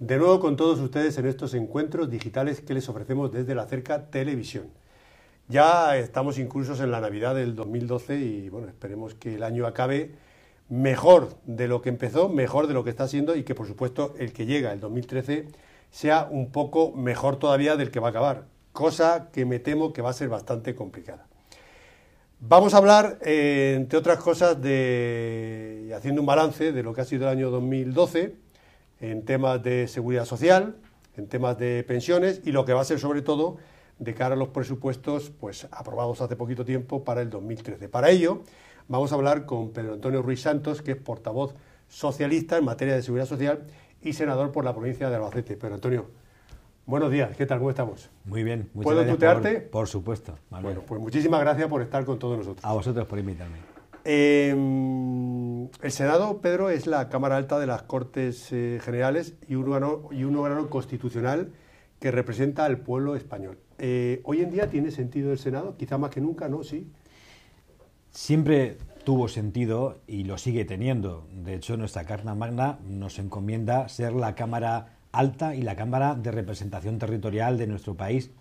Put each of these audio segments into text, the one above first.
De nuevo con todos ustedes en estos encuentros digitales que les ofrecemos desde la Cerca Televisión. Ya estamos inclusos en la Navidad del 2012 y bueno, esperemos que el año acabe mejor de lo que empezó, mejor de lo que está siendo y que por supuesto el que llega, el 2013, sea un poco mejor todavía del que va a acabar, cosa que me temo que va a ser bastante complicada. Vamos a hablar, entre otras cosas, haciendo un balance de lo que ha sido el año 2012 en temas de seguridad social, en temas de pensiones y lo que va a ser sobre todo de cara a los presupuestos pues aprobados hace poquito tiempo para el 2013. Para ello vamos a hablar con Pedro Antonio Ruiz Santos, que es portavoz socialista en materia de seguridad social y senador por la provincia de Albacete. Pedro Antonio, buenos días, ¿qué tal? ¿Cómo estamos? Muy bien, muchas ¿Puedo gracias. tutearte? Por supuesto. Manuel. Bueno, pues muchísimas gracias por estar con todos nosotros. A vosotros por invitarme. El Senado, Pedro, es la Cámara Alta de las Cortes Generales y un órgano constitucional que representa al pueblo español. ¿Hoy en día tiene sentido el Senado? Quizá más que nunca, ¿no? Sí. Siempre tuvo sentido y lo sigue teniendo. De hecho, nuestra Carta Magna nos encomienda ser la Cámara Alta y la Cámara de Representación Territorial de nuestro país.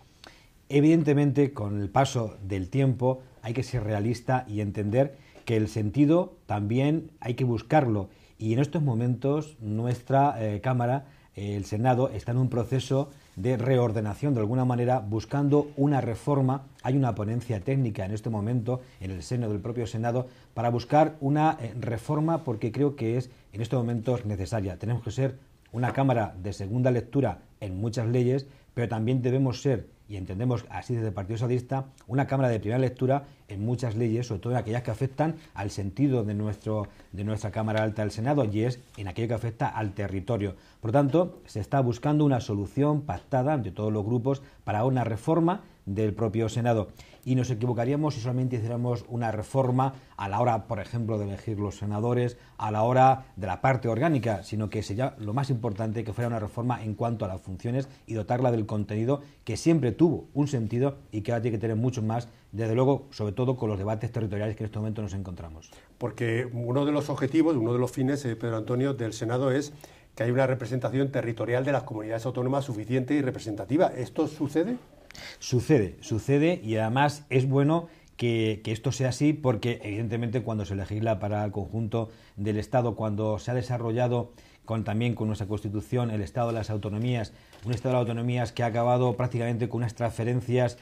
Evidentemente, con el paso del tiempo hay que ser realista y entender que el sentido también hay que buscarlo. Y en estos momentos nuestra Cámara, el Senado, está en un proceso de reordenación, de alguna manera, buscando una reforma. Hay una ponencia técnica en este momento en el seno del propio Senado para buscar una reforma porque creo que es en estos momentos necesaria. Tenemos que ser una Cámara de segunda lectura en muchas leyes, pero también debemos ser, y entendemos así desde el Partido Socialista, una Cámara de primera lectura en muchas leyes, sobre todo en aquellas que afectan al sentido de nuestra Cámara Alta del Senado, y es en aquello que afecta al territorio. Por lo tanto, se está buscando una solución pactada entre todos los grupos para una reforma del propio Senado. Y nos equivocaríamos si solamente hiciéramos una reforma a la hora, por ejemplo, de elegir los senadores, a la hora de la parte orgánica, sino que sería lo más importante que fuera una reforma en cuanto a las funciones y dotarla del contenido que siempre tuvo un sentido y que ahora tiene que tener mucho más, desde luego, sobre todo con los debates territoriales que en este momento nos encontramos. Porque uno de los objetivos, uno de los fines, Pedro Antonio, del Senado es que haya una representación territorial de las comunidades autónomas suficiente y representativa. ¿Esto sucede? Sucede y además es bueno que esto sea así porque evidentemente cuando se legisla para el conjunto del Estado, cuando se ha desarrollado también con nuestra Constitución el Estado de las Autonomías, un Estado de las Autonomías que ha acabado prácticamente con unas transferencias,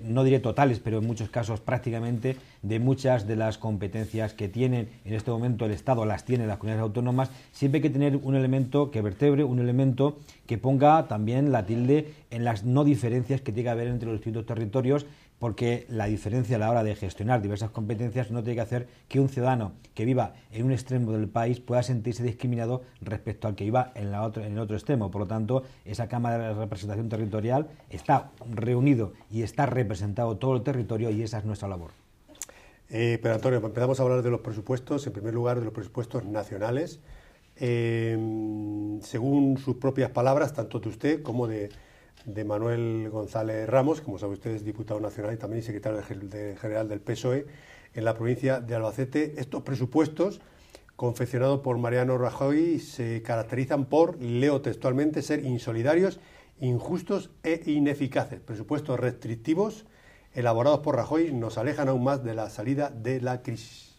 no diré totales, pero en muchos casos prácticamente de muchas de las competencias que tienen en este momento el Estado, las tienen las comunidades autónomas. Siempre hay que tener un elemento que vertebre, un elemento que ponga también la tilde en las no diferencias que tiene que haber entre los distintos territorios, porque la diferencia a la hora de gestionar diversas competencias no tiene que hacer que un ciudadano que viva en un extremo del país pueda sentirse discriminado respecto al que viva en el otro extremo. Por lo tanto, esa Cámara de Representación Territorial está reunido y está representado todo el territorio y esa es nuestra labor. Pero Antonio, empezamos a hablar de los presupuestos, en primer lugar de los presupuestos nacionales. Según sus propias palabras, tanto de usted como de Manuel González Ramos, como sabe usted es diputado nacional y también secretario general del PSOE en la provincia de Albacete, estos presupuestos confeccionados por Mariano Rajoy se caracterizan por, leo textualmente, ser insolidarios, injustos e ineficaces. Presupuestos restrictivos elaborados por Rajoy nos alejan aún más de la salida de la crisis.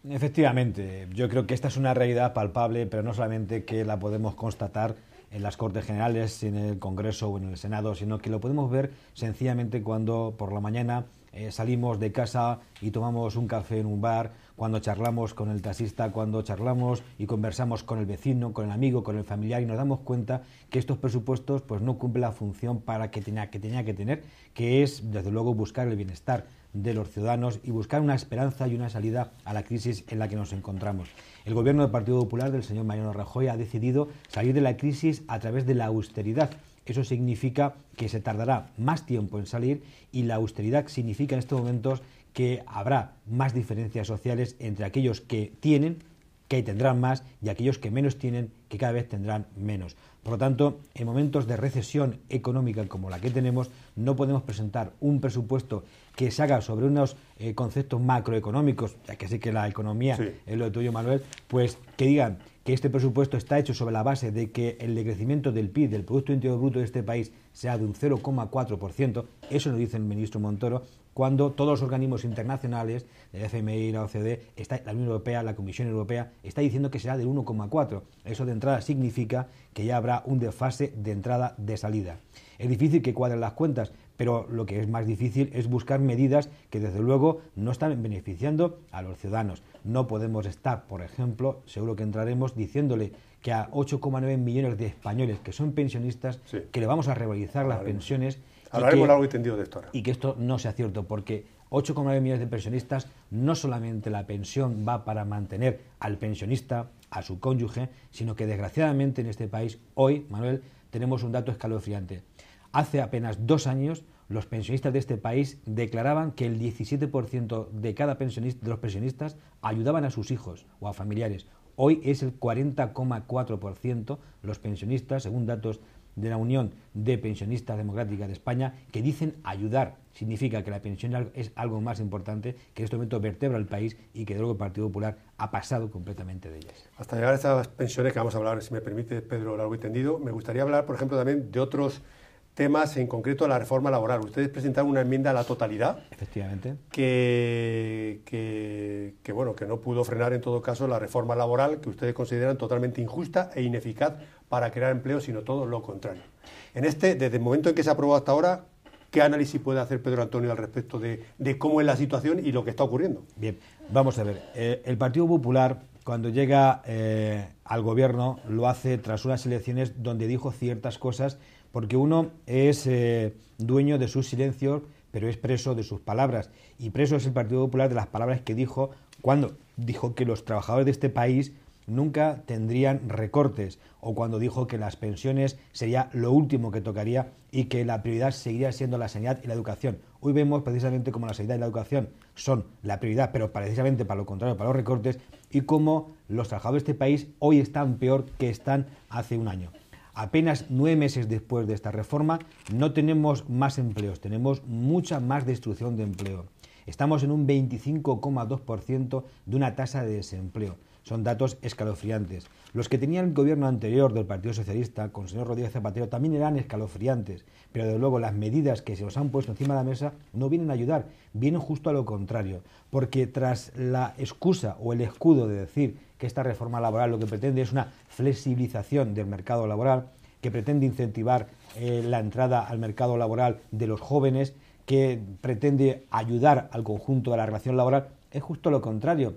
Efectivamente, yo creo que esta es una realidad palpable, pero no solamente que la podemos constatar en las Cortes Generales, en el Congreso o en el Senado, sino que lo podemos ver sencillamente cuando por la mañana salimos de casa y tomamos un café en un bar, cuando charlamos con el taxista, cuando charlamos y conversamos con el vecino, con el amigo, con el familiar y nos damos cuenta que estos presupuestos pues no cumplen la función para que tenía que tener, que es desde luego buscar el bienestar de los ciudadanos y buscar una esperanza y una salida a la crisis en la que nos encontramos. El gobierno del Partido Popular del señor Mariano Rajoy ha decidido salir de la crisis a través de la austeridad. Eso significa que se tardará más tiempo en salir y la austeridad significa en estos momentos que habrá más diferencias sociales entre aquellos que tienen, que tendrán más, y aquellos que menos tienen, que cada vez tendrán menos. Por lo tanto, en momentos de recesión económica como la que tenemos, no podemos presentar un presupuesto que se haga sobre unos conceptos macroeconómicos, ya que sé que la economía es lo tuyo, Manuel, pues que digan que este presupuesto está hecho sobre la base de que el decrecimiento del PIB, del Producto Interior Bruto de este país, sea de un 0,4%, eso lo dice el ministro Montoro, cuando todos los organismos internacionales, el FMI, la OCDE, la Unión Europea, la Comisión Europea, está diciendo que será del 1,4%. Eso de entrada significa que ya habrá un desfase de entrada de salida. Es difícil que cuadren las cuentas, pero lo que es más difícil es buscar medidas que desde luego no están beneficiando a los ciudadanos. No podemos estar, por ejemplo, seguro que entraremos diciéndole que a 8,9 millones de españoles que son pensionistas, sí, que le vamos a revalorizar las pensiones. Hablaremos largo y tendido de esto ahora. Y que esto no sea cierto, porque 8,9 millones de pensionistas, no solamente la pensión va para mantener al pensionista, a su cónyuge, sino que desgraciadamente en este país, hoy, Manuel, tenemos un dato escalofriante. Hace apenas 2 años, los pensionistas de este país declaraban que el 17% de los pensionistas ayudaban a sus hijos o a familiares. Hoy es el 40,4% los pensionistas, según datos de la Unión de Pensionistas Democráticas de España, que dicen ayudar. Significa que la pensión es algo más importante, que en este momento vertebra el país y que luego el Partido Popular ha pasado completamente de ellas. Hasta llegar a estas pensiones que vamos a hablar, si me permite, Pedro, largo y tendido, me gustaría hablar, por ejemplo, también de otros temas, en concreto la reforma laboral. Ustedes presentaron una enmienda a la totalidad. Efectivamente. Que no pudo frenar en todo caso la reforma laboral, que ustedes consideran totalmente injusta e ineficaz para crear empleo, sino todo lo contrario. Desde el momento en que se aprobó hasta ahora, ¿qué análisis puede hacer Pedro Antonio al respecto de cómo es la situación y lo que está ocurriendo? Bien, vamos a ver. El Partido Popular, cuando llega al gobierno, lo hace tras unas elecciones donde dijo ciertas cosas, porque uno es dueño de sus silencios, pero es preso de sus palabras. Y preso es el Partido Popular de las palabras que dijo cuando dijo que los trabajadores de este país nunca tendrían recortes, o cuando dijo que las pensiones sería lo último que tocaría y que la prioridad seguiría siendo la sanidad y la educación. Hoy vemos precisamente cómo la sanidad y la educación son la prioridad, pero precisamente para lo contrario, para los recortes, y cómo los trabajadores de este país hoy están peor que están hace un año. Apenas 9 meses después de esta reforma no tenemos más empleos, tenemos mucha más destrucción de empleo. Estamos en un 25,2% de una tasa de desempleo. Son datos escalofriantes. Los que tenía el gobierno anterior del Partido Socialista, con el señor Rodríguez Zapatero, también eran escalofriantes, pero desde luego las medidas que se nos han puesto encima de la mesa no vienen a ayudar, vienen justo a lo contrario, porque tras la excusa o el escudo de decir que esta reforma laboral lo que pretende es una flexibilización del mercado laboral, que pretende incentivar la entrada al mercado laboral de los jóvenes, que pretende ayudar al conjunto de la relación laboral, es justo lo contrario.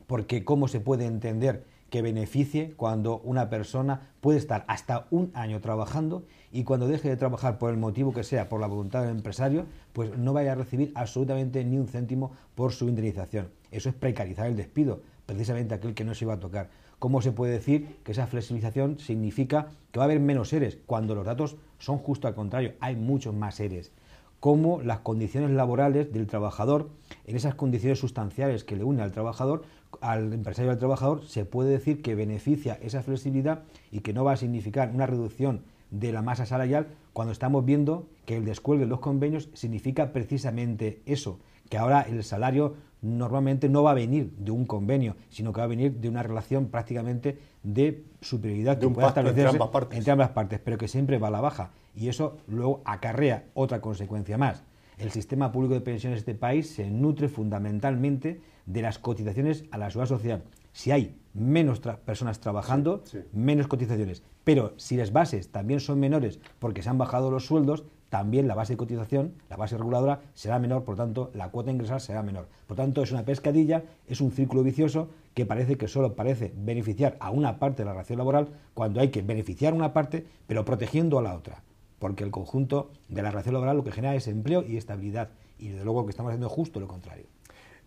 Porque ¿cómo se puede entender que beneficie cuando una persona puede estar hasta 1 año trabajando y cuando deje de trabajar por el motivo que sea, por la voluntad del empresario, pues no vaya a recibir absolutamente ni un céntimo por su indemnización? Eso es precarizar el despido, precisamente aquel que no se iba a tocar. ¿Cómo se puede decir que esa flexibilización significa que va a haber menos ERES cuando los datos son justo al contrario? Hay muchos más ERES. Cómo las condiciones laborales del trabajador, en esas condiciones sustanciales que le unen al trabajador, al empresario y al trabajador, se puede decir que beneficia esa flexibilidad y que no va a significar una reducción de la masa salarial, cuando estamos viendo que el descuelgue de los convenios significa precisamente eso, que ahora el salario normalmente no va a venir de un convenio, sino que va a venir de una relación prácticamente de superioridad que pueda establecerse entre ambas partes, pero que siempre va a la baja. Y eso luego acarrea otra consecuencia más. El sistema público de pensiones de este país se nutre fundamentalmente de las cotizaciones a la seguridad social. Si hay menos personas trabajando, sí. Menos cotizaciones. Pero si las bases también son menores porque se han bajado los sueldos, también la base de cotización, la base reguladora, será menor, por tanto, la cuota a ingresar será menor. Por tanto, es una pescadilla, es un círculo vicioso que parece que solo parece beneficiar a una parte de la relación laboral cuando hay que beneficiar a una parte, pero protegiendo a la otra. Porque el conjunto de la relación laboral lo que genera es empleo y estabilidad. Y desde luego que estamos haciendo justo lo contrario.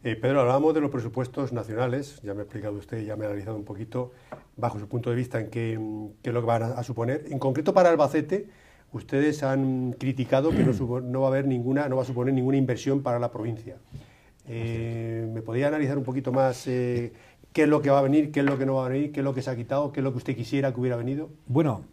Pedro, hablábamos de los presupuestos nacionales, ya me ha explicado usted, ya me ha analizado un poquito, bajo su punto de vista, en qué es lo que van a suponer. En concreto para Albacete, ustedes han criticado que no va a suponer ninguna inversión para la provincia. ¿Me podría analizar un poquito más qué es lo que va a venir, qué es lo que no va a venir, qué es lo que se ha quitado, qué es lo que usted quisiera que hubiera venido? Bueno,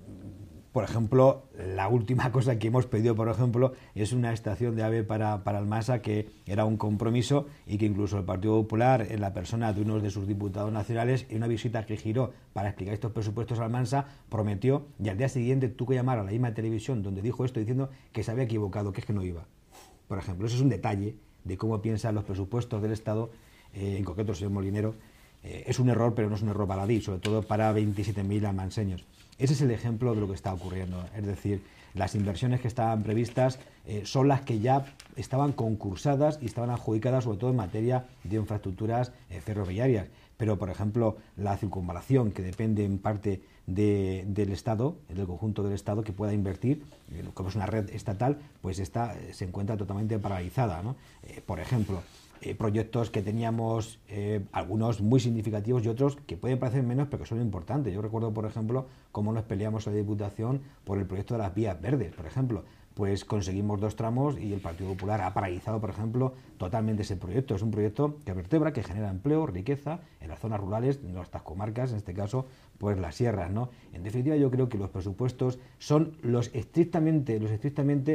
por ejemplo, la última cosa que hemos pedido, por ejemplo, es una estación de AVE para Almansa, que era un compromiso y que incluso el Partido Popular, en la persona de uno de sus diputados nacionales, en una visita que giró para explicar estos presupuestos a Almansa, prometió, y al día siguiente tuvo que llamar a la misma televisión donde dijo esto, diciendo que se había equivocado, que es que no iba. Por ejemplo, eso es un detalle de cómo piensan los presupuestos del Estado, en concreto el señor Molinero. Es un error, pero no es un error baladí, sobre todo para 27.000 almanseños. Ese es el ejemplo de lo que está ocurriendo. Es decir, las inversiones que estaban previstas son las que ya estaban concursadas y estaban adjudicadas, sobre todo en materia de infraestructuras ferroviarias. Pero, por ejemplo, la circunvalación, que depende en parte del Estado, del conjunto del Estado, que pueda invertir, como es una red estatal, pues esta se encuentra totalmente paralizada, ¿no? Por ejemplo, proyectos que teníamos, algunos muy significativos y otros que pueden parecer menos, pero que son importantes. Yo recuerdo, por ejemplo, cómo nos peleamos en la Diputación por el proyecto de las vías verdes, por ejemplo. Pues conseguimos 2 tramos y el Partido Popular ha paralizado, por ejemplo, totalmente ese proyecto. Es un proyecto que vertebra, que genera empleo, riqueza en las zonas rurales, en nuestras comarcas, en este caso, pues las sierras, ¿no? En definitiva, yo creo que los presupuestos son los estrictamente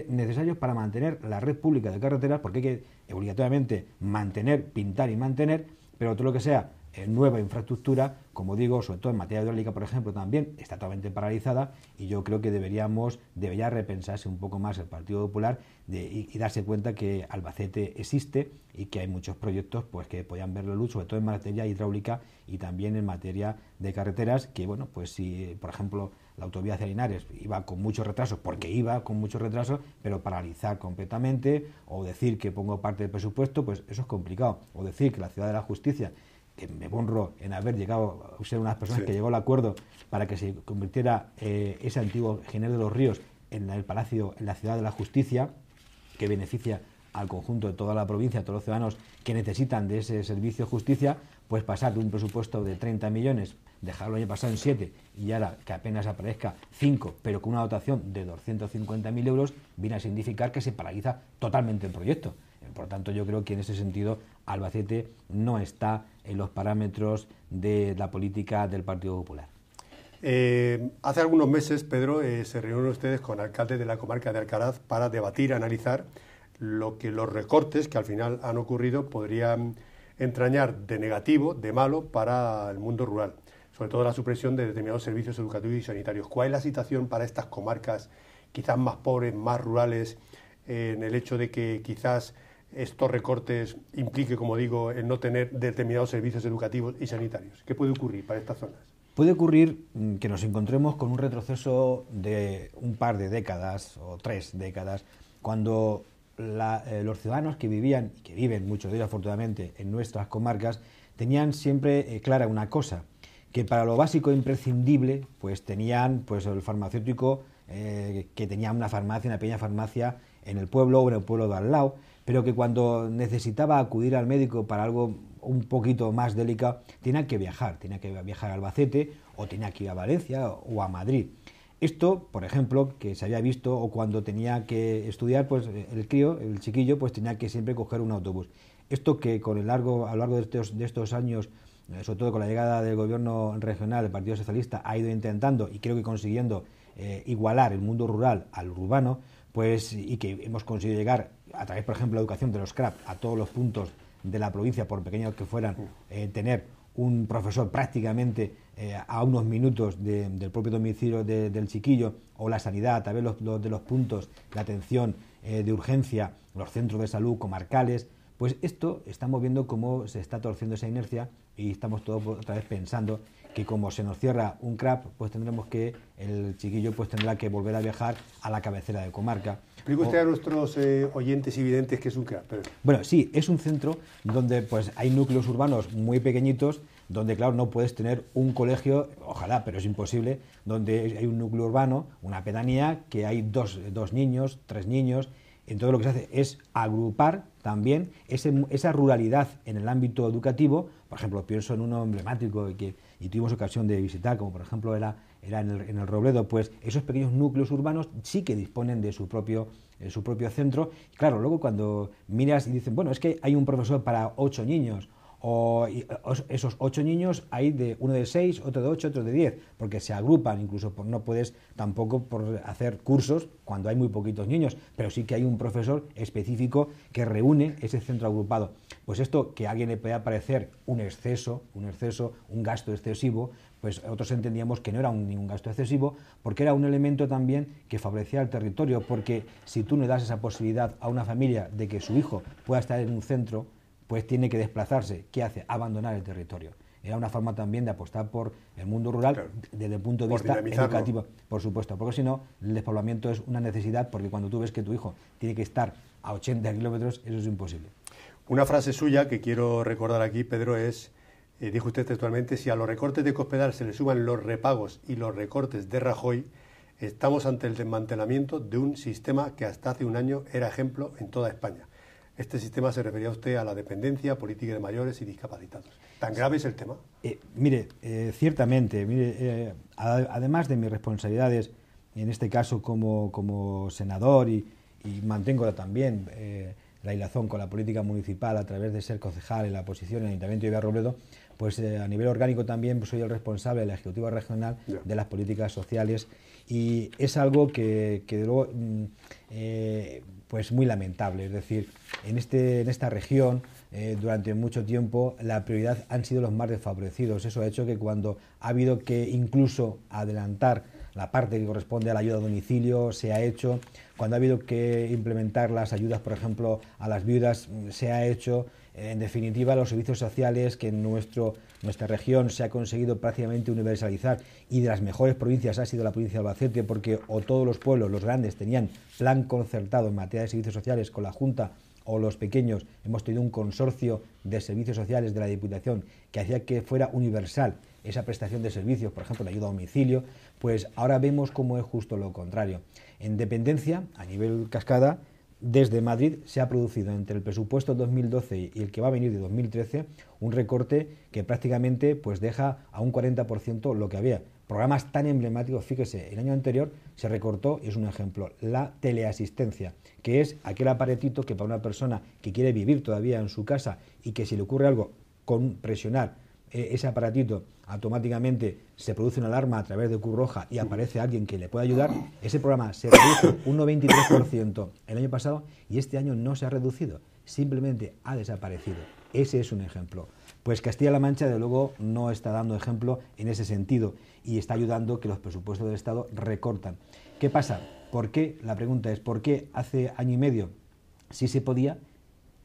necesarios para mantener la red pública de carreteras, porque hay que obligatoriamente mantener, pintar y mantener, pero todo lo que sea nueva infraestructura, como digo, sobre todo en materia hidráulica, por ejemplo, también está totalmente paralizada, y yo creo que debería repensarse un poco más el Partido Popular y darse cuenta que Albacete existe y que hay muchos proyectos pues que podían ver la luz, sobre todo en materia hidráulica y también en materia de carreteras, que bueno, pues si, por ejemplo, la autovía hacia Linares iba con mucho retraso, porque iba con mucho retraso, pero paralizar completamente, o decir que pongo parte del presupuesto, pues eso es complicado, o decir que la Ciudad de la Justicia, que me honro en haber llegado a ser una de las personas que llegó al acuerdo para que se convirtiera ese antiguo Ginés de los Ríos en el Palacio, en la Ciudad de la Justicia, que beneficia al conjunto de toda la provincia, a todos los ciudadanos que necesitan de ese servicio de justicia, pues pasar de un presupuesto de 30 millones, dejarlo el año pasado en 7 y ahora que apenas aparezca 5, pero con una dotación de 250.000 euros, viene a significar que se paraliza totalmente el proyecto. Por tanto, yo creo que en ese sentido Albacete no está en los parámetros de la política del Partido Popular. Hace algunos meses, Pedro, se reunieron ustedes con alcaldes de la comarca de Alcaraz para debatir, analizar lo que los recortes que al final han ocurrido podrían entrañar de negativo, de malo para el mundo rural, sobre todo la supresión de determinados servicios educativos y sanitarios. ¿Cuál es la situación para estas comarcas quizás más pobres, más rurales, en el hecho de que quizás estos recortes implique, como digo, el no tener determinados servicios educativos y sanitarios? ¿Qué puede ocurrir para estas zonas? Puede ocurrir que nos encontremos con un retroceso de un par de décadas o 3 décadas, cuando los ciudadanos que vivían y que viven, muchos de ellos afortunadamente, en nuestras comarcas, tenían siempre clara una cosa, que para lo básico e imprescindible pues tenían pues el farmacéutico, que tenía una pequeña farmacia en el pueblo o en el pueblo de al lado, pero que cuando necesitaba acudir al médico para algo un poquito más delicado, tenía que viajar a Albacete, o tenía que ir a Valencia o a Madrid. Esto, por ejemplo, que se había visto, o cuando tenía que estudiar, pues el chiquillo, pues tenía que siempre coger un autobús. Esto que a lo largo de estos años, sobre todo con la llegada del gobierno regional del Partido Socialista, ha ido intentando, y creo que consiguiendo, igualar el mundo rural al urbano, pues, y que hemos conseguido llegar a través, por ejemplo, de la educación de los CRAP a todos los puntos de la provincia, por pequeños que fueran, tener un profesor prácticamente a unos minutos del propio domicilio del chiquillo, o la sanidad a través de los puntos de atención de urgencia, los centros de salud comarcales. Pues esto estamos viendo cómo se está torciendo esa inercia, y estamos todos otra vez pensando que como se nos cierra un CRAP, pues el chiquillo pues tendrá que volver a viajar a la cabecera de comarca. Explique usted a nuestros oyentes y videntes qué es un CRAP. Bueno, sí, es un centro donde pues hay núcleos urbanos muy pequeñitos, donde claro no puedes tener un colegio, ojalá, pero es imposible, donde hay un núcleo urbano, una pedanía, que hay dos niños, 3 niños. Entonces lo que se hace es agrupar también esa ruralidad en el ámbito educativo. Por ejemplo, pienso en uno emblemático y tuvimos ocasión de visitar, como por ejemplo era en el Robledo. Pues esos pequeños núcleos urbanos sí que disponen de su propio centro. Claro, luego cuando miras y dicen, bueno, es que hay un profesor para 8 niños esos 8 niños hay uno de 6, otro de 8, otro de 10, porque se agrupan, incluso no puedes tampoco por hacer cursos cuando hay muy poquitos niños, pero sí que hay un profesor específico que reúne ese centro agrupado. Pues esto que a alguien le pueda parecer un exceso, un gasto excesivo, pues nosotros entendíamos que no era ningún gasto excesivo, porque era un elemento también que favorecía al territorio, porque si tú no das esa posibilidad a una familia de que su hijo pueda estar en un centro, pues tiene que desplazarse. ¿Qué hace? Abandonar el territorio. Era una forma también de apostar por el mundo rural, claro, desde el punto de vista educativo, por supuesto, porque si no, el despoblamiento es una necesidad, porque cuando tú ves que tu hijo tiene que estar a 80 kilómetros, eso es imposible. Una frase suya que quiero recordar aquí, Pedro, es, dijo usted textualmente, si a los recortes de Cospedal se le suman los repagos y los recortes de Rajoy, estamos ante el desmantelamiento de un sistema que hasta hace un año era ejemplo en toda España. Este sistema se refería usted a la dependencia, política de mayores y discapacitados. ¿Tan grave es el tema? Ciertamente. Además de mis responsabilidades, en este caso como senador y mantengo también la hilazón con la política municipal a través de ser concejal en la oposición en el Ayuntamiento de Villarrobledo, pues a nivel orgánico también pues soy el responsable de la Ejecutiva Regional de las políticas sociales, y es algo que de luego pues muy lamentable. Es decir, en esta región durante mucho tiempo la prioridad han sido los más desfavorecidos. Eso ha hecho que cuando ha habido que incluso adelantar la parte que corresponde a la ayuda a domicilio, se ha hecho. Cuando ha habido que implementar las ayudas, por ejemplo, a las viudas, se ha hecho. En definitiva, los servicios sociales que en nuestra región se ha conseguido prácticamente universalizar, y de las mejores provincias ha sido la provincia de Albacete, porque o todos los pueblos, los grandes, tenían plan concertado en materia de servicios sociales con la Junta, o los pequeños hemos tenido un consorcio de servicios sociales de la Diputación que hacía que fuera universal esa prestación de servicios, por ejemplo, la ayuda a domicilio. Pues ahora vemos cómo es justo lo contrario. En dependencia, a nivel cascada, desde Madrid se ha producido entre el presupuesto 2012 y el que va a venir de 2013 un recorte que prácticamente pues deja a un 40% lo que había. Programas tan emblemáticos, fíjese, el año anterior se recortó, y es un ejemplo, la teleasistencia, que es aquel aparatito que para una persona que quiere vivir todavía en su casa y que si le ocurre algo, con presionar ese aparatito automáticamente se produce una alarma a través de Cruz Roja y aparece alguien que le puede ayudar. Ese programa se redujo un 93% el año pasado, y este año no se ha reducido, simplemente ha desaparecido. Ese es un ejemplo. Pues Castilla-La Mancha, de luego, no está dando ejemplo en ese sentido, y está ayudando que los presupuestos del Estado recortan. ¿Qué pasa? ¿Por qué? La pregunta es, ¿por qué hace año y medio sí se podía,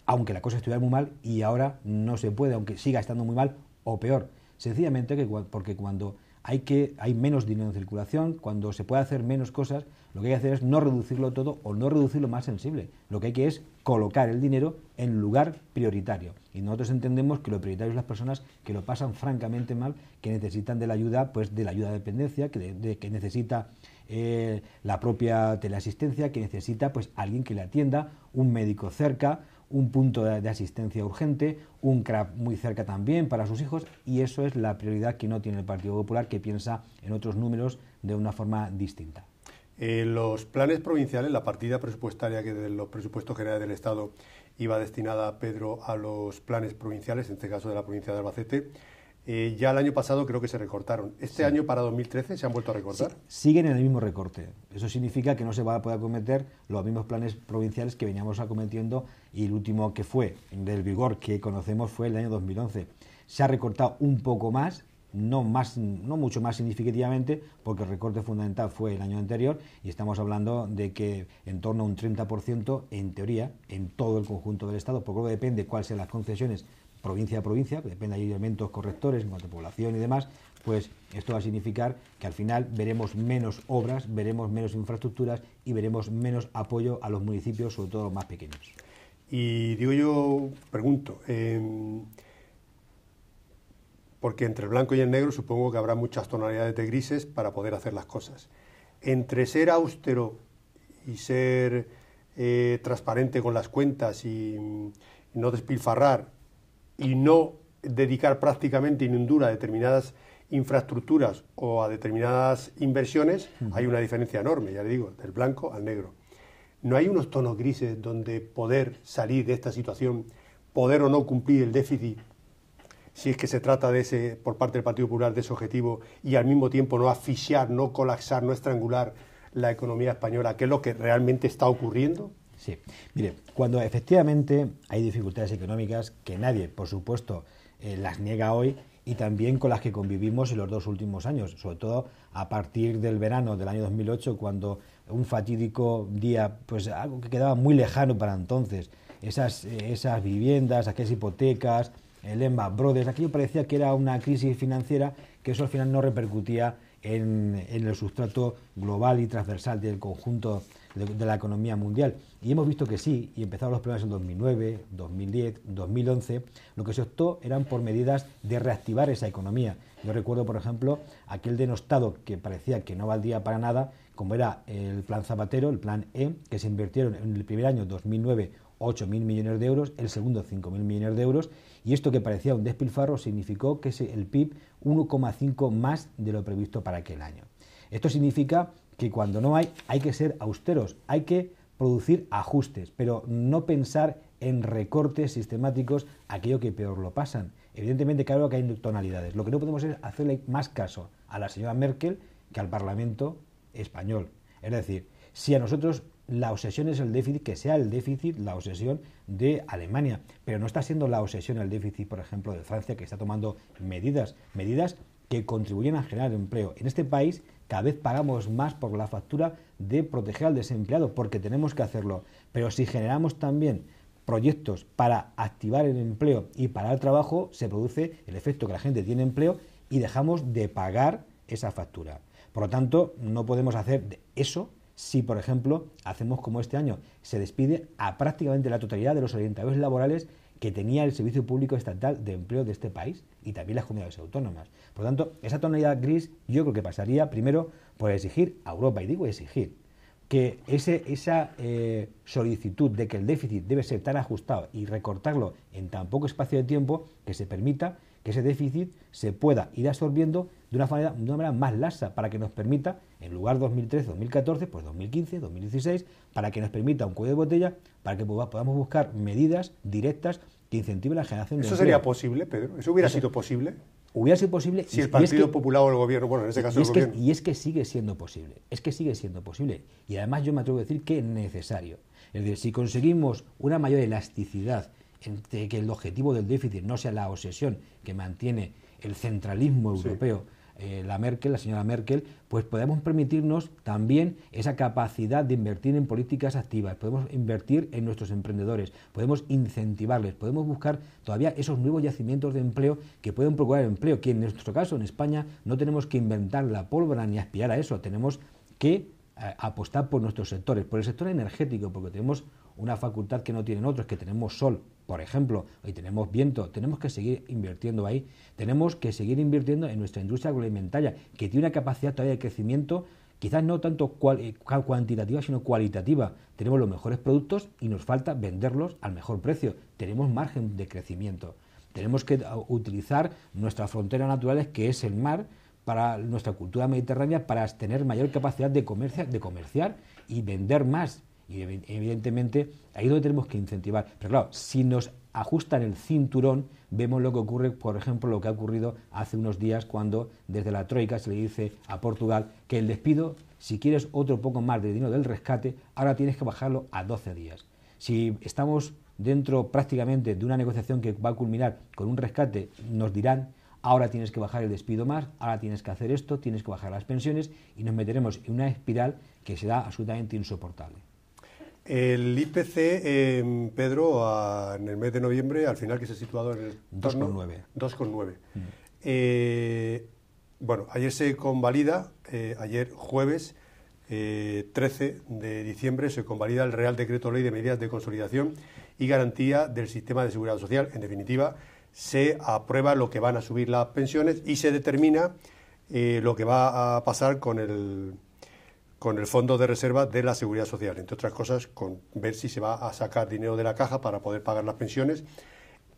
aunque la cosa estuviera muy mal, y ahora no se puede, aunque siga estando muy mal o peor? Sencillamente porque cuando hay menos dinero en circulación, cuando se puede hacer menos cosas, lo que hay que hacer es no reducirlo todo o no reducirlo más sensible. Lo que hay que es colocar el dinero en lugar prioritario. Y nosotros entendemos que lo prioritario es las personas que lo pasan francamente mal, que necesitan de la ayuda, pues de la ayuda de dependencia, que necesita la propia teleasistencia, que necesita pues alguien que le atienda, un médico cerca, un punto de asistencia urgente, un CRAP muy cerca también para sus hijos, y eso es la prioridad que no tiene el Partido Popular, que piensa en otros números de una forma distinta. Los planes provinciales, la partida presupuestaria que de los presupuestos generales del Estado iba destinada, Pedro, a los planes provinciales, en este caso de la provincia de Albacete, ya el año pasado creo que se recortaron. ¿Este año para 2013 se han vuelto a recortar? Sí, siguen en el mismo recorte. Eso significa que no se va a poder acometer los mismos planes provinciales que veníamos acometiendo, y el último que fue del vigor que conocemos fue el año 2011. Se ha recortado un poco más, no mucho más significativamente, porque el recorte fundamental fue el año anterior, y estamos hablando de que en torno a un 30% en teoría en todo el conjunto del Estado, porque luego depende cuáles sean las concesiones provincia a provincia, depende, hay elementos correctores en cuanto a población y demás. Pues esto va a significar que al final veremos menos obras, veremos menos infraestructuras y veremos menos apoyo a los municipios, sobre todo los más pequeños. Y digo yo, pregunto, porque entre el blanco y el negro supongo que habrá muchas tonalidades de grises para poder hacer las cosas. Entre ser austero y ser transparente con las cuentas y no despilfarrar y no dedicar prácticamente inundura a determinadas infraestructuras o a determinadas inversiones, hay una diferencia enorme, ya le digo, del blanco al negro. ¿No hay unos tonos grises donde poder salir de esta situación, poder o no cumplir el déficit, si es que se trata de ese, por parte del Partido Popular, de ese objetivo, y al mismo tiempo no asfixiar, no colapsar, no estrangular la economía española, que es lo que realmente está ocurriendo? Sí, mire, cuando efectivamente hay dificultades económicas que nadie, por supuesto, las niega hoy, y también con las que convivimos en los 2 últimos años, sobre todo a partir del verano del año 2008, cuando un fatídico día, pues algo que quedaba muy lejano para entonces, esas viviendas, aquellas hipotecas, el Lehman Brothers, aquello parecía que era una crisis financiera, que eso al final no repercutía en el sustrato global y transversal del conjunto de la economía mundial. Y hemos visto que sí, y empezaron los problemas en 2009, 2010, 2011. Lo que se optó eran por medidas de reactivar esa economía. Yo recuerdo, por ejemplo, aquel denostado que parecía que no valdría para nada, como era el Plan Zapatero, el Plan E, que se invirtieron en el primer año, 2009, 8.000 millones de euros, el segundo 5.000 millones de euros, y esto que parecía un despilfarro significó que el PIB 1,5 más de lo previsto para aquel año. Esto significa que cuando no hay que ser austeros, hay que producir ajustes, pero no pensar en recortes sistemáticos, aquello que peor lo pasan. Evidentemente, claro que hay tonalidades. Lo que no podemos es hacerle más caso a la señora Merkel que al Parlamento español. Es decir, si a nosotros la obsesión es el déficit, que sea el déficit la obsesión de Alemania, pero no está siendo la obsesión el déficit, por ejemplo, de Francia, que está tomando medidas que contribuyen a generar empleo. En este país cada vez pagamos más por la factura de proteger al desempleado, porque tenemos que hacerlo. Pero si generamos también proyectos para activar el empleo y para el trabajo, se produce el efecto que la gente tiene empleo y dejamos de pagar esa factura. Por lo tanto, no podemos hacer eso si, por ejemplo, hacemos como este año, se despide a prácticamente la totalidad de los orientadores laborales que tenía el Servicio Público Estatal de Empleo de este país y también las comunidades autónomas. Por lo tanto, esa tonalidad gris yo creo que pasaría primero por exigir a Europa, y digo exigir, que esa solicitud de que el déficit debe ser tan ajustado y recortarlo en tan poco espacio de tiempo, que se permita que ese déficit se pueda ir absorbiendo de una manera más laxa, para que nos permita, en lugar 2013-2014, pues 2015-2016, para que nos permita un cuello de botella, para que podamos buscar medidas directas que incentiven la generación de empleo. ¿Eso sería posible, Pedro? ¿Eso hubiera sido posible? Hubiera sido posible. Si el Partido Popular o el Gobierno, bueno, en ese caso el Gobierno. Y es que sigue siendo posible. Es que sigue siendo posible. Y además yo me atrevo a decir que es necesario. Es decir, si conseguimos una mayor elasticidad entre que el objetivo del déficit no sea la obsesión que mantiene el centralismo europeo, la señora Merkel, pues podemos permitirnos también esa capacidad de invertir en políticas activas, podemos invertir en nuestros emprendedores, podemos incentivarles, podemos buscar todavía esos nuevos yacimientos de empleo que pueden procurar empleo, que en nuestro caso en España no tenemos que inventar la pólvora ni aspirar a eso, tenemos que apostar por nuestros sectores, por el sector energético, porque tenemos una facultad que no tienen otros, que tenemos sol, por ejemplo, y tenemos viento, tenemos que seguir invirtiendo ahí, tenemos que seguir invirtiendo en nuestra industria agroalimentaria, que tiene una capacidad todavía de crecimiento, quizás no tanto cuantitativa, sino cualitativa. Tenemos los mejores productos y nos falta venderlos al mejor precio, tenemos margen de crecimiento. Tenemos que utilizar nuestras fronteras naturales, que es el mar, para nuestra cultura mediterránea, para tener mayor capacidad de comerciar y vender más. Y evidentemente ahí es donde tenemos que incentivar. Pero claro, si nos ajustan el cinturón, vemos lo que ocurre, por ejemplo, lo que ha ocurrido hace unos días, cuando desde la Troika se le dice a Portugal que el despido, si quieres otro poco más de dinero del rescate, ahora tienes que bajarlo a 12 días. Si estamos dentro prácticamente de una negociación que va a culminar con un rescate, nos dirán: ahora tienes que bajar el despido más, ahora tienes que hacer esto, tienes que bajar las pensiones, y nos meteremos en una espiral que será absolutamente insoportable. El IPC, Pedro, en el mes de noviembre, al final, que se ha situado en el 2,9. 2,9. Bueno, ayer se convalida, ayer jueves 13 de diciembre, se convalida el Real Decreto Ley de Medidas de Consolidación y Garantía del Sistema de Seguridad Social. En definitiva, se aprueba lo que van a subir las pensiones y se determina lo que va a pasar con el Fondo de Reserva de la Seguridad Social, entre otras cosas, con ver si se va a sacar dinero de la caja para poder pagar las pensiones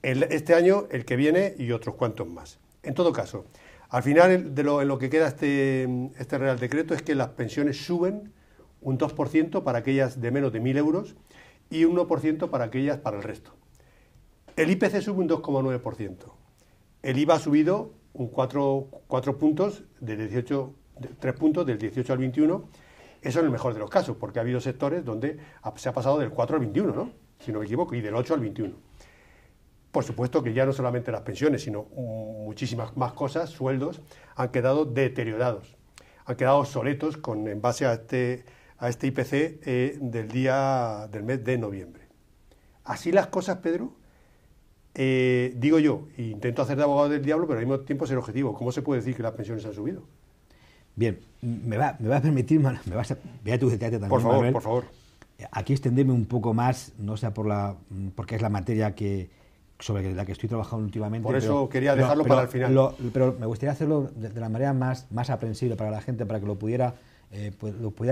este año, el que viene y otros cuantos más. En todo caso, al final, en lo que queda este Real Decreto, es que las pensiones suben un 2% para aquellas de menos de 1.000 euros y un 1% para aquellas para el resto. El IPC sube un 2,9%. el IVA ha subido un 4 puntos, de 18, 3 puntos del 18 al 21. Eso en el mejor de los casos, porque ha habido sectores donde se ha pasado del 4 al 21, ¿no? Si no me equivoco, y del 8 al 21. Por supuesto que ya no solamente las pensiones, sino muchísimas más cosas, sueldos, han quedado deteriorados, han quedado obsoletos en base a este IPC del mes de noviembre. Así las cosas, Pedro, digo yo, e intento hacer de abogado del diablo, pero al mismo tiempo ser objetivo. ¿Cómo se puede decir que las pensiones han subido? Bien, me va a permitir, vea tu detalle también, por favor, Manuel, por favor. Aquí extenderme un poco más, no sea porque es la materia sobre la que estoy trabajando últimamente. Por eso quería dejarlo para el final. Pero me gustaría hacerlo de la manera más aprensible para la gente, para que lo pudiera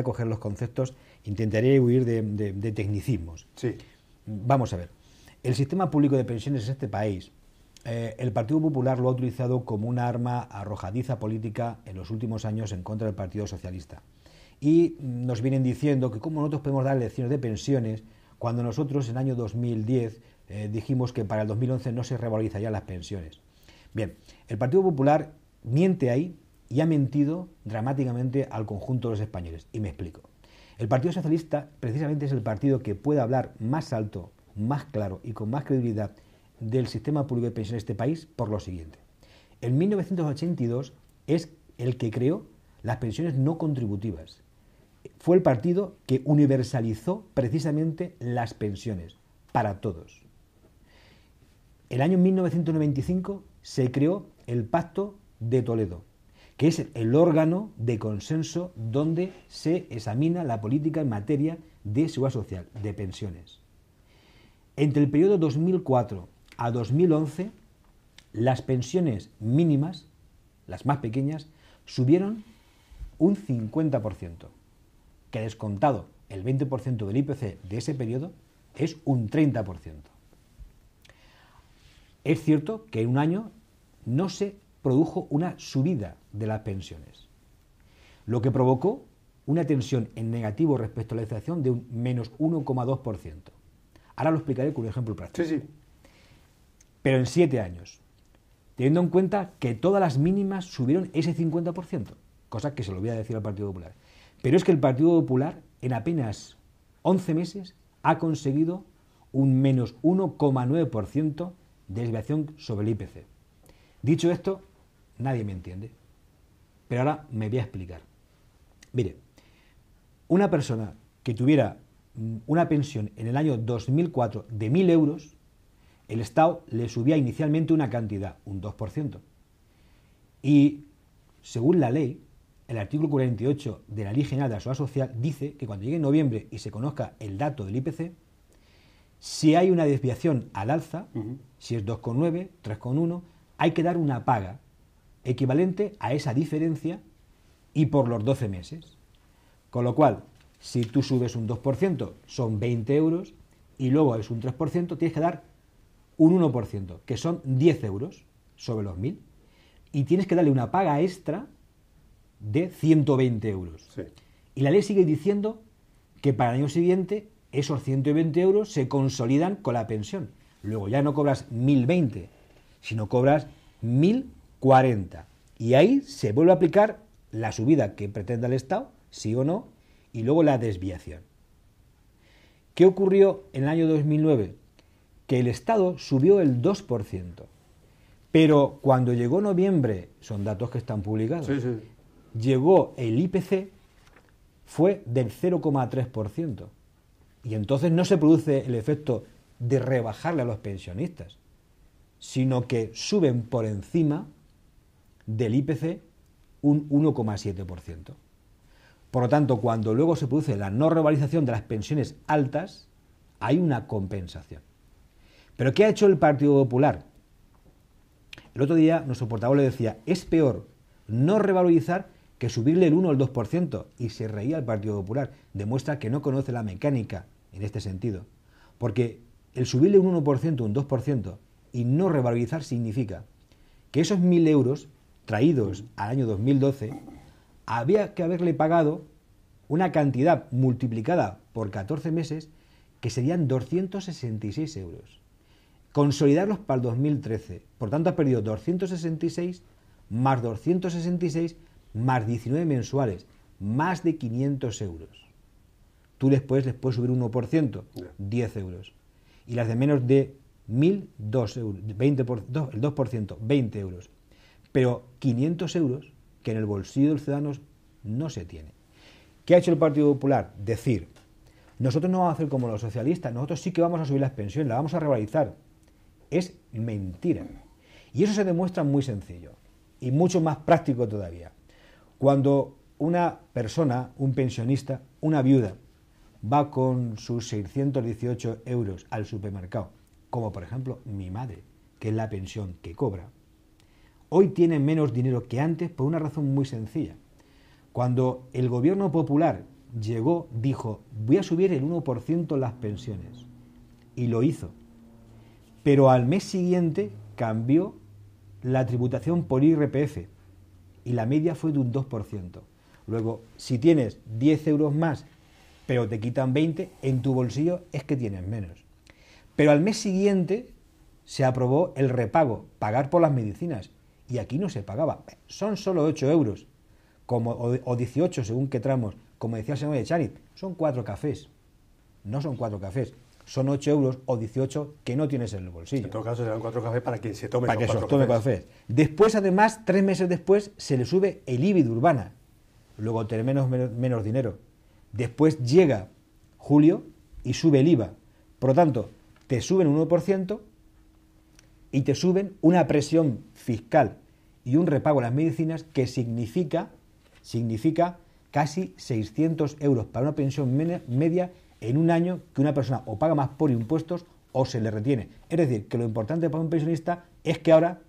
coger los conceptos. Intentaré huir de tecnicismos. Sí. Vamos a ver. El sistema público de pensiones en este país, el Partido Popular lo ha utilizado como una arma arrojadiza política en los últimos años en contra del Partido Socialista. Y nos vienen diciendo que cómo nosotros podemos dar lecciones de pensiones cuando nosotros en el año 2010 dijimos que para el 2011 no se revalorizarían las pensiones. Bien, el Partido Popular miente ahí y ha mentido dramáticamente al conjunto de los españoles. Y me explico. El Partido Socialista precisamente es el partido que puede hablar más alto, más claro y con más credibilidad del sistema público de pensiones de este país por lo siguiente. En 1982 es el que creó las pensiones no contributivas. Fue el partido que universalizó precisamente las pensiones para todos. El año 1995 se creó el Pacto de Toledo, que es el órgano de consenso donde se examina la política en materia de seguridad social, de pensiones. Entre el periodo 2004 a 2011, las pensiones mínimas, las más pequeñas, subieron un 50%, que descontado el 20% del IPC de ese periodo es un 30%. Es cierto que en un año no se produjo una subida de las pensiones, lo que provocó una tensión en negativo respecto a la inflación de un menos 1,2%. Ahora lo explicaré con un ejemplo práctico. Sí. Pero en 7 años, teniendo en cuenta que todas las mínimas subieron ese 50%, cosa que se lo voy a decir al Partido Popular. Pero es que el Partido Popular en apenas 11 meses ha conseguido un menos 1,9% de desviación sobre el IPC. Dicho esto, nadie me entiende. Pero ahora me voy a explicar. Mire, una persona que tuviera una pensión en el año 2004 de 1.000 euros, el Estado le subía inicialmente una cantidad, un 2%. Y según la ley, el artículo 48 de la Ley General de la Seguridad Social dice que cuando llegue noviembre y se conozca el dato del IPC, si hay una desviación al alza, si es 2,9, 3,1, hay que dar una paga equivalente a esa diferencia y por los 12 meses. Con lo cual, si tú subes un 2%, son 20 euros, y luego es un 3%, tienes que dar un 1%, que son 10 euros sobre los 1.000, y tienes que darle una paga extra de 120 euros. Sí. Y la ley sigue diciendo que para el año siguiente esos 120 euros se consolidan con la pensión. Luego ya no cobras 1.020, sino cobras 1.040. Y ahí se vuelve a aplicar la subida que pretenda el Estado, sí o no, y luego la desviación. ¿Qué ocurrió en el año 2009? Que el Estado subió el 2%. Pero cuando llegó noviembre, son datos que están publicados, llegó el IPC, fue del 0,3%. Y entonces no se produce el efecto de rebajarle a los pensionistas, sino que suben por encima del IPC un 1,7%. Por lo tanto, cuando luego se produce la no revalorización de las pensiones altas, hay una compensación. ¿Pero qué ha hecho el Partido Popular? El otro día nuestro portavoz le decía, es peor no revalorizar que subirle el 1 o el 2%, y se reía el Partido Popular. Demuestra que no conoce la mecánica en este sentido. Porque el subirle un 1%, un 2% y no revalorizar significa que esos 1.000 euros traídos al año 2012 había que haberle pagado una cantidad multiplicada por 14 meses que serían 266 euros. consolidarlos para el 2013. Por tanto, ha perdido 266 más 266 más 19 mensuales, más de 500 euros. Tú les puedes subir 1%, 10 euros. Y las de menos de 1.000, 2 euros, el 2%, 20 euros. Pero 500 euros que en el bolsillo de los ciudadanos no se tiene. ¿Qué ha hecho el Partido Popular? Decir, nosotros no vamos a hacer como los socialistas, nosotros sí que vamos a subir las pensiones, las vamos a revalorizar. Es mentira. Y eso se demuestra muy sencillo y mucho más práctico todavía. Cuando una persona, un pensionista, una viuda, va con sus 618 euros al supermercado, como por ejemplo mi madre, que es la pensión que cobra, hoy tiene menos dinero que antes por una razón muy sencilla. Cuando el gobierno popular llegó, dijo, voy a subir el 1% las pensiones. Y lo hizo. Pero al mes siguiente cambió la tributación por IRPF y la media fue de un 2%. Luego, si tienes 10 euros más, pero te quitan 20, en tu bolsillo es que tienes menos. Pero al mes siguiente se aprobó el repago, pagar por las medicinas, y aquí no se pagaba. Son solo 8 euros, o 18 según qué tramos, como decía el señor Echaniz, son 4 cafés. No son 4 cafés, son 8 euros o 18 que no tienes en el bolsillo. En todo caso serán 4 cafés para quien se tome para que se cuatro tome cafés. cafés. Después, además, 3 meses después, se le sube el IBI de Urbana. Luego tener menos dinero. Después llega julio y sube el IVA. Por lo tanto, te suben un 1% y te suben una presión fiscal y un repago a las medicinas que significa casi 600 euros para una pensión media en un año que una persona o paga más por impuestos o se le retiene. Es decir, que lo importante para un pensionista es que ahora,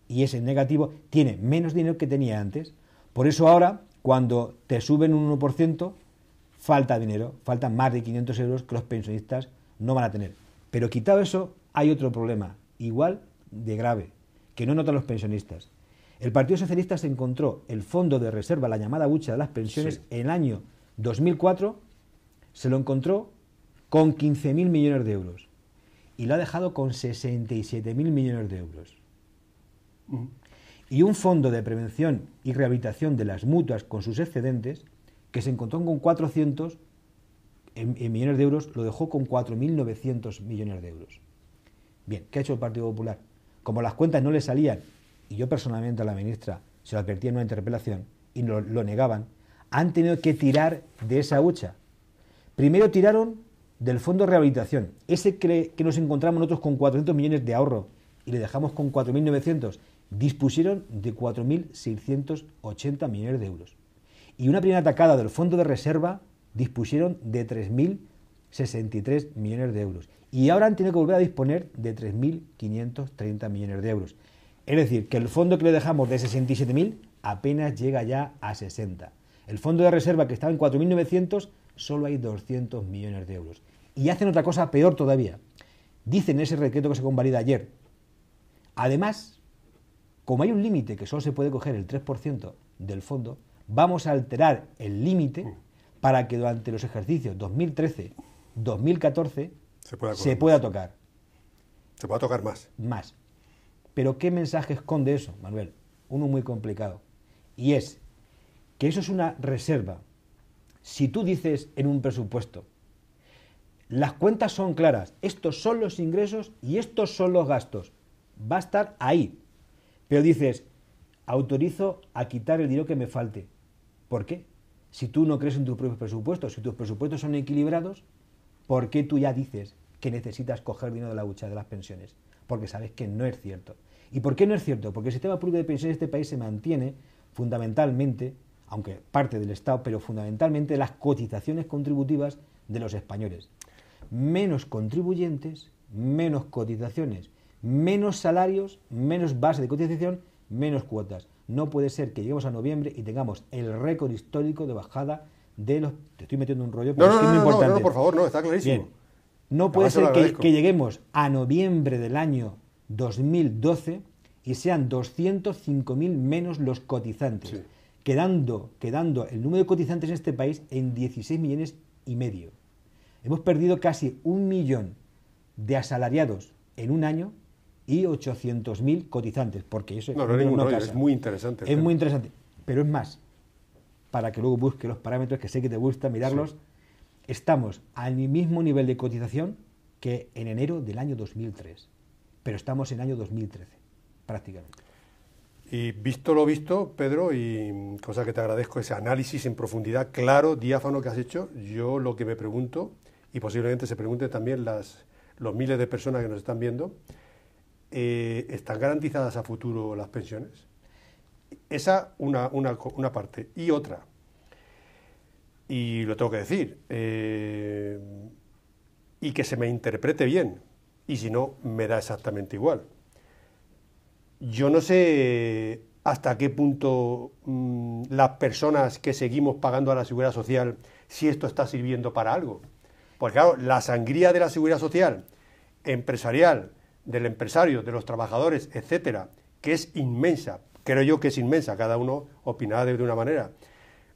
y es en negativo, tiene menos dinero que tenía antes. Por eso ahora, cuando te suben un 1%, falta dinero, faltan más de 500 euros que los pensionistas no van a tener. Pero quitado eso, hay otro problema, igual de grave, que no notan los pensionistas. El Partido Socialista se encontró el fondo de reserva, la llamada hucha de las pensiones, en el año 2004, se lo encontró con 15.000 millones de euros y lo ha dejado con 67.000 millones de euros. Y un fondo de prevención y rehabilitación de las mutuas con sus excedentes, que se encontró con 400 en millones de euros, lo dejó con 4.900 millones de euros. Bien, ¿qué ha hecho el Partido Popular? Como las cuentas no le salían, y yo personalmente a la ministra se lo advertí en una interpelación y lo negaban, han tenido que tirar de esa hucha. Primero tiraron del fondo de rehabilitación, ese que nos encontramos nosotros con 400 millones de ahorro y le dejamos con 4.900, dispusieron de 4.680 millones de euros. Y una primera atacada del fondo de reserva dispusieron de 3.063 millones de euros. Y ahora han tenido que volver a disponer de 3.530 millones de euros. Es decir, que el fondo que le dejamos de 67.000 apenas llega ya a 60. El fondo de reserva que estaba en 4.900, solo hay 200 millones de euros. Y hacen otra cosa peor todavía. Dicen en ese decreto que se convalida ayer. Además, como hay un límite que solo se puede coger el 3% del fondo, vamos a alterar el límite para que durante los ejercicios 2013-2014 se pueda tocar. Se pueda tocar más. Más. Pero ¿qué mensaje esconde eso, Manuel? Uno muy complicado. Y es que eso es una reserva. Si tú dices en un presupuesto, las cuentas son claras, estos son los ingresos y estos son los gastos, va a estar ahí. Pero dices, autorizo a quitar el dinero que me falte. ¿Por qué? Si tú no crees en tus propios presupuestos, si tus presupuestos son equilibrados, ¿por qué tú ya dices que necesitas coger dinero de la hucha de las pensiones? Porque sabes que no es cierto. ¿Y por qué no es cierto? Porque el sistema público de pensiones de este país se mantiene fundamentalmente, aunque parte del Estado, pero fundamentalmente las cotizaciones contributivas de los españoles. Menos contribuyentes, menos cotizaciones, menos salarios, menos base de cotización, menos cuotas. No puede ser que lleguemos a noviembre y tengamos el récord histórico de bajada de los... Te estoy metiendo un rollo, pero es que es muy importante. No, por favor, no, está clarísimo. Bien. No puede ser que lleguemos a noviembre del año 2012 y sean 205.000 menos los cotizantes, sí, quedando el número de cotizantes en este país en 16,5 millones. Hemos perdido casi 1 millón de asalariados en un año y 800.000 cotizantes, porque eso no es ningún rollo, es muy interesante. Es muy interesante, pero es más, para que luego busque los parámetros, que sé que te gusta mirarlos, sí. Estamos al mismo nivel de cotización que en enero del año 2003, pero estamos en el año 2013, prácticamente. Y visto lo visto, Pedro, y cosa que te agradezco, ese análisis en profundidad, claro, diáfano que has hecho, yo lo que me pregunto, y posiblemente se pregunten también los miles de personas que nos están viendo, ¿están garantizadas a futuro las pensiones? Esa una parte. Y otra, y lo tengo que decir, y que se me interprete bien, y si no, me da exactamente igual. Yo no sé hasta qué punto las personas que seguimos pagando a la Seguridad Social, si esto está sirviendo para algo. Porque claro, la sangría de la Seguridad Social, empresarial, del empresario, de los trabajadores, etcétera, que es inmensa, creo yo que es inmensa, cada uno opinará de una manera.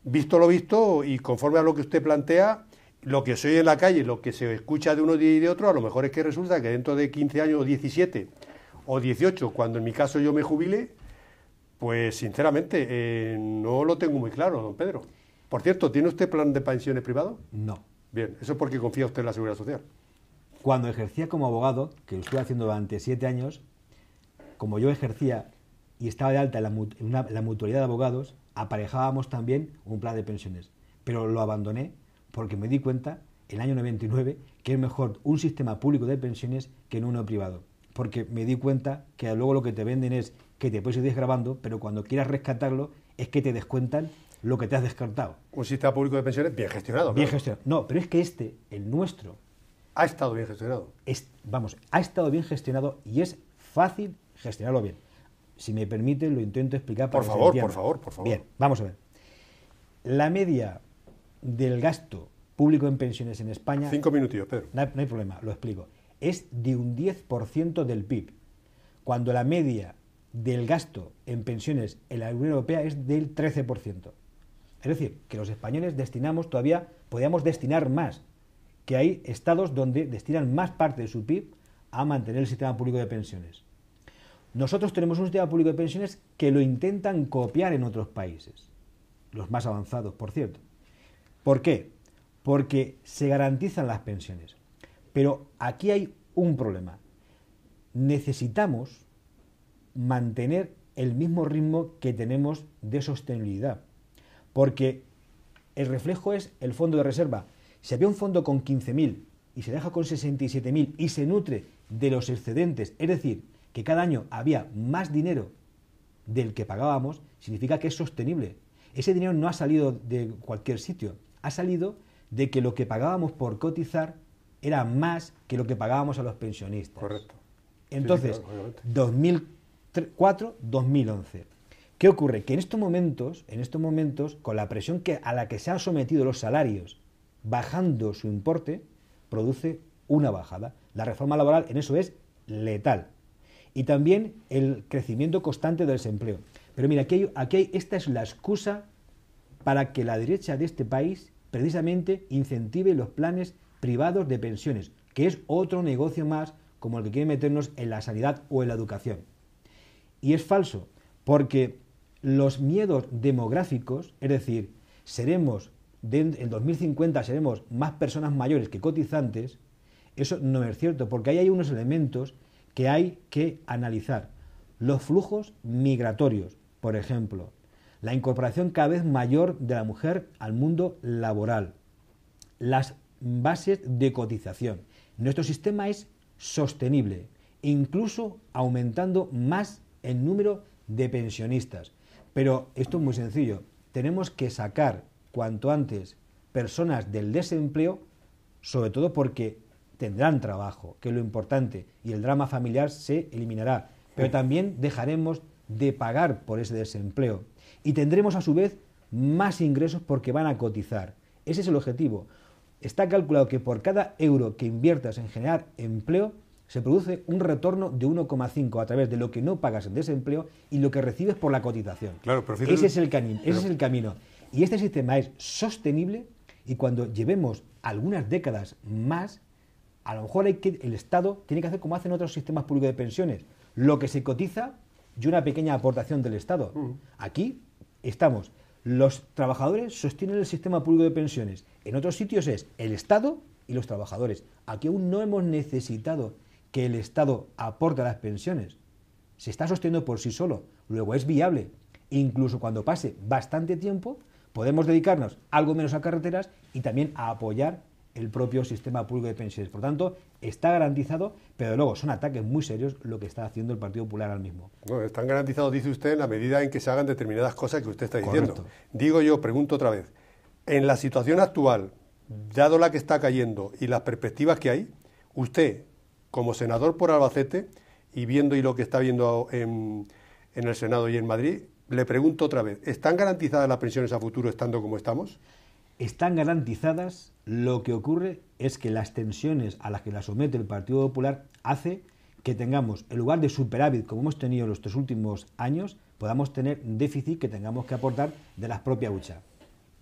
Visto lo visto y conforme a lo que usted plantea, lo que se oye en la calle, lo que se escucha de uno y de otro, a lo mejor es que resulta que dentro de 15 años o 17 o 18, cuando en mi caso yo me jubile, pues sinceramente no lo tengo muy claro, don Pedro. Por cierto, ¿tiene usted plan de pensiones privado? No. Bien, eso es porque confía usted en la Seguridad Social. Cuando ejercía como abogado, que lo estuve haciendo durante 7 años, como yo ejercía y estaba de alta en la mutualidad de abogados, aparejábamos también un plan de pensiones. Pero lo abandoné porque me di cuenta, en el año 99, que es mejor un sistema público de pensiones que en uno privado. Porque me di cuenta que luego lo que te venden es que te puedes ir desgrabando, pero cuando quieras rescatarlo es que te descuentan lo que te has descartado. Un sistema público de pensiones bien gestionado. Bien claro. gestionado. No, pero es que el nuestro... Ha estado bien gestionado. Ha estado bien gestionado y es fácil gestionarlo bien. Si me permite, lo intento explicar para que se entienda. Por favor. Bien, vamos a ver. La media del gasto público en pensiones en España... 5 minutillos, Pedro. No hay problema, lo explico. Es de un 10% del PIB, cuando la media del gasto en pensiones en la Unión Europea es del 13%. Es decir, que los españoles podríamos destinar más, que hay estados donde destinan más parte de su PIB a mantener el sistema público de pensiones. Nosotros tenemos un sistema público de pensiones que lo intentan copiar en otros países, los más avanzados, por cierto. ¿Por qué? Porque se garantizan las pensiones. Pero aquí hay un problema. Necesitamos mantener el mismo ritmo que tenemos de sostenibilidad, porque el reflejo es el fondo de reserva. Si había un fondo con 15.000 y se deja con 67.000 y se nutre de los excedentes, es decir, que cada año había más dinero del que pagábamos, significa que es sostenible. Ese dinero no ha salido de cualquier sitio, ha salido de que lo que pagábamos por cotizar era más que lo que pagábamos a los pensionistas. Correcto. Entonces, sí, claro, 2004, 2011. ¿Qué ocurre? Que en estos momentos, con la presión a la que se han sometido los salarios, bajando su importe, produce una bajada. La reforma laboral en eso es letal. Y también el crecimiento constante del desempleo. Pero mira, esta es la excusa para que la derecha de este país precisamente incentive los planes privados de pensiones, que es otro negocio más como el que quiere meternos en la sanidad o en la educación. Y es falso, porque los miedos demográficos, es decir, en 2050 seremos más personas mayores que cotizantes, eso no es cierto, porque ahí hay unos elementos que hay que analizar. Los flujos migratorios, por ejemplo, la incorporación cada vez mayor de la mujer al mundo laboral, las bases de cotización. Nuestro sistema es sostenible, incluso aumentando más el número de pensionistas. Pero esto es muy sencillo. Tenemos que sacar cuanto antes personas del desempleo, sobre todo porque tendrán trabajo, que es lo importante, y el drama familiar se eliminará. Pero también dejaremos de pagar por ese desempleo. Y tendremos a su vez más ingresos porque van a cotizar. Ese es el objetivo. Está calculado que por cada euro que inviertas en generar empleo, se produce un retorno de 1,5 a través de lo que no pagas en desempleo y lo que recibes por la cotización. Claro, pero ese es el camino. Y este sistema es sostenible y cuando llevemos algunas décadas más, A lo mejor el Estado tiene que hacer como hacen otros sistemas públicos de pensiones, lo que se cotiza y una pequeña aportación del Estado. Aquí estamos, los trabajadores sostienen el sistema público de pensiones, en otros sitios es el Estado y los trabajadores. Aquí aún no hemos necesitado que el Estado aporte a las pensiones, se está sosteniendo por sí solo, luego es viable. Incluso cuando pase bastante tiempo, podemos dedicarnos algo menos a carreteras y también a apoyar el propio sistema público de pensiones. Por tanto, está garantizado, pero luego son ataques muy serios lo que está haciendo el Partido Popular al mismo. Bueno, están garantizados, dice usted, en la medida en que se hagan determinadas cosas que usted está diciendo. Correcto. Digo yo, pregunto otra vez, en la situación actual, dado la que está cayendo y las perspectivas que hay, usted, como senador por Albacete, y viendo y lo que está viendo en el Senado y en Madrid, le pregunto otra vez, ¿están garantizadas las pensiones a futuro estando como estamos? Están garantizadas, lo que ocurre es que las tensiones a las que la somete el Partido Popular hace que tengamos, en lugar de superávit como hemos tenido en los 3 últimos años, podamos tener déficit que tengamos que aportar de la propia hucha.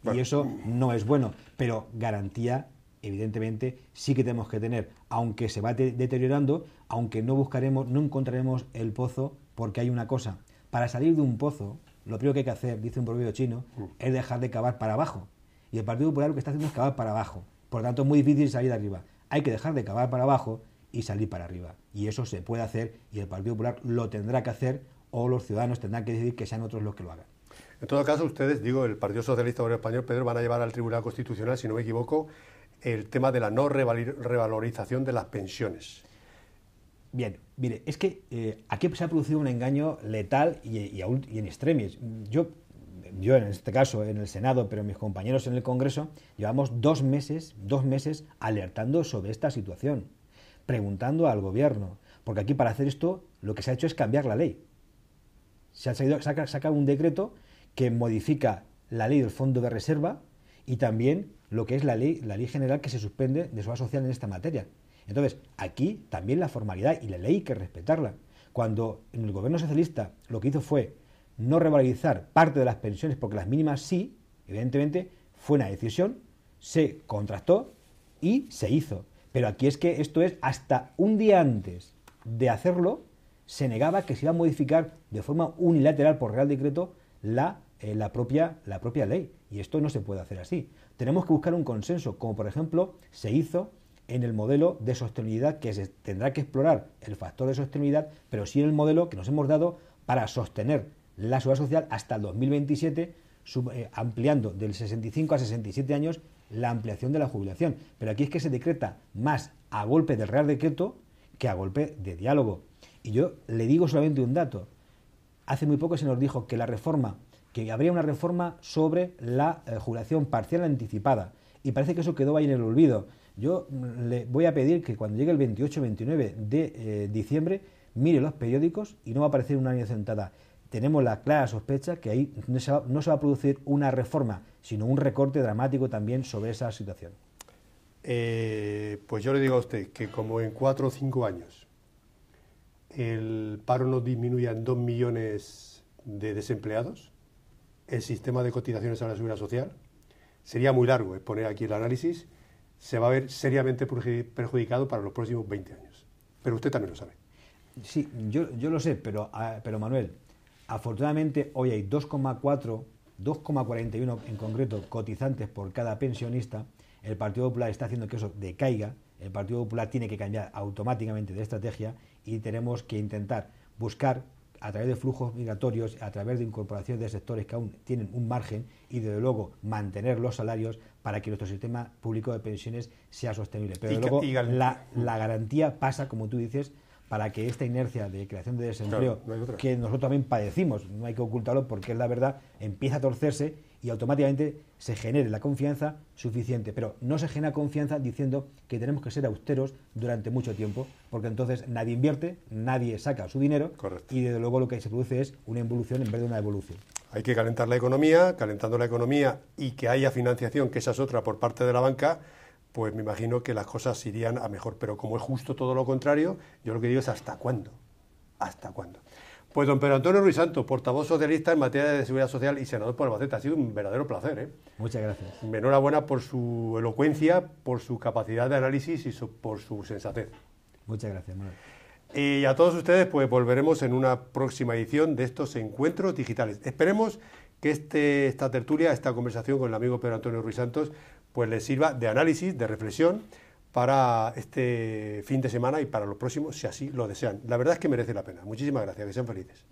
Bueno. Y eso no es bueno, pero garantía, evidentemente, sí que tenemos que tener, aunque se va deteriorando, aunque no encontraremos el pozo, porque hay una cosa, para salir de un pozo, lo primero que hay que hacer, dice un proverbio chino, es dejar de cavar para abajo. Y el Partido Popular lo que está haciendo es cavar para abajo. Por lo tanto, es muy difícil salir de arriba. Hay que dejar de cavar para abajo y salir para arriba. Y eso se puede hacer y el Partido Popular lo tendrá que hacer o los ciudadanos tendrán que decidir que sean otros los que lo hagan. En todo caso, ustedes, digo, el Partido Socialista Obrero Español, Pedro, van a llevar al Tribunal Constitucional, si no me equivoco, el tema de la no revalorización de las pensiones. Bien, mire, es que aquí se ha producido un engaño letal y en extremis. Yo en este caso en el Senado, pero mis compañeros en el Congreso, llevamos 2 meses alertando sobre esta situación, preguntando al Gobierno, porque aquí para hacer esto lo que se ha hecho es cambiar la ley. Se ha sacado un decreto que modifica la ley del Fondo de Reserva y también lo que es la ley general que se suspende de seguridad social en esta materia. Entonces, aquí también la formalidad y la ley hay que respetarla. Cuando en el Gobierno socialista lo que hizo fue no revalorizar parte de las pensiones, porque las mínimas sí, evidentemente, fue una decisión, se contrastó y se hizo. Pero aquí es que esto es hasta un día antes de hacerlo, se negaba que se iba a modificar de forma unilateral por Real Decreto la propia ley. Y esto no se puede hacer así. Tenemos que buscar un consenso, como por ejemplo se hizo en el modelo de sostenibilidad, que se tendrá que explorar el factor de sostenibilidad, pero sí en el modelo que nos hemos dado para sostener la seguridad social hasta el 2027, ampliando del 65 a 67 años la ampliación de la jubilación. Pero aquí es que se decreta más a golpe del Real Decreto que a golpe de diálogo. Y yo le digo solamente un dato. Hace muy poco se nos dijo que que habría una reforma sobre la jubilación parcial anticipada. Y parece que eso quedó ahí en el olvido. Yo le voy a pedir que cuando llegue el 28-29 de diciembre mire los periódicos y no va a aparecer una línea sentada. Tenemos la clara sospecha que ahí no se va a producir una reforma, sino un recorte dramático también sobre esa situación. Pues yo le digo a usted que como en 4 o 5 años el paro no disminuya en 2 millones de desempleados, el sistema de cotizaciones a la seguridad social, sería muy largo exponer aquí el análisis, se va a ver seriamente perjudicado para los próximos 20 años. Pero usted también lo sabe. Sí, yo lo sé, pero Manuel, afortunadamente hoy hay 2,41 en concreto cotizantes por cada pensionista. El Partido Popular está haciendo que eso decaiga. El Partido Popular tiene que cambiar automáticamente de estrategia y tenemos que intentar buscar a través de flujos migratorios, a través de incorporación de sectores que aún tienen un margen y desde luego mantener los salarios para que nuestro sistema público de pensiones sea sostenible. Pero luego la garantía pasa, como tú dices, para que esta inercia de creación de desempleo, claro, no que nosotros también padecimos, no hay que ocultarlo porque es la verdad, empieza a torcerse y automáticamente se genere la confianza suficiente. Pero no se genera confianza diciendo que tenemos que ser austeros durante mucho tiempo, porque entonces nadie invierte, nadie saca su dinero. Correcto. Y desde luego lo que se produce es una involución en vez de una evolución. Hay que calentar la economía, calentando la economía y que haya financiación, que esa es otra por parte de la banca, pues me imagino que las cosas irían a mejor. Pero como es justo todo lo contrario, yo lo que digo es ¿hasta cuándo? ¿Hasta cuándo? Pues Pues don Pedro Antonio Ruiz Santos, portavoz socialista en materia de seguridad social y senador por Albacete. Ha sido un verdadero placer, ¿eh? Muchas gracias. Enhorabuena por su elocuencia, por su capacidad de análisis y por su sensatez. Muchas gracias, Manuel. Y a todos ustedes, pues volveremos en una próxima edición de estos encuentros digitales. Esperemos que esta tertulia, esta conversación con el amigo Pedro Antonio Ruiz Santos, pues les sirva de análisis, de reflexión para este fin de semana y para los próximos, si así lo desean. La verdad es que merece la pena. Muchísimas gracias, que sean felices.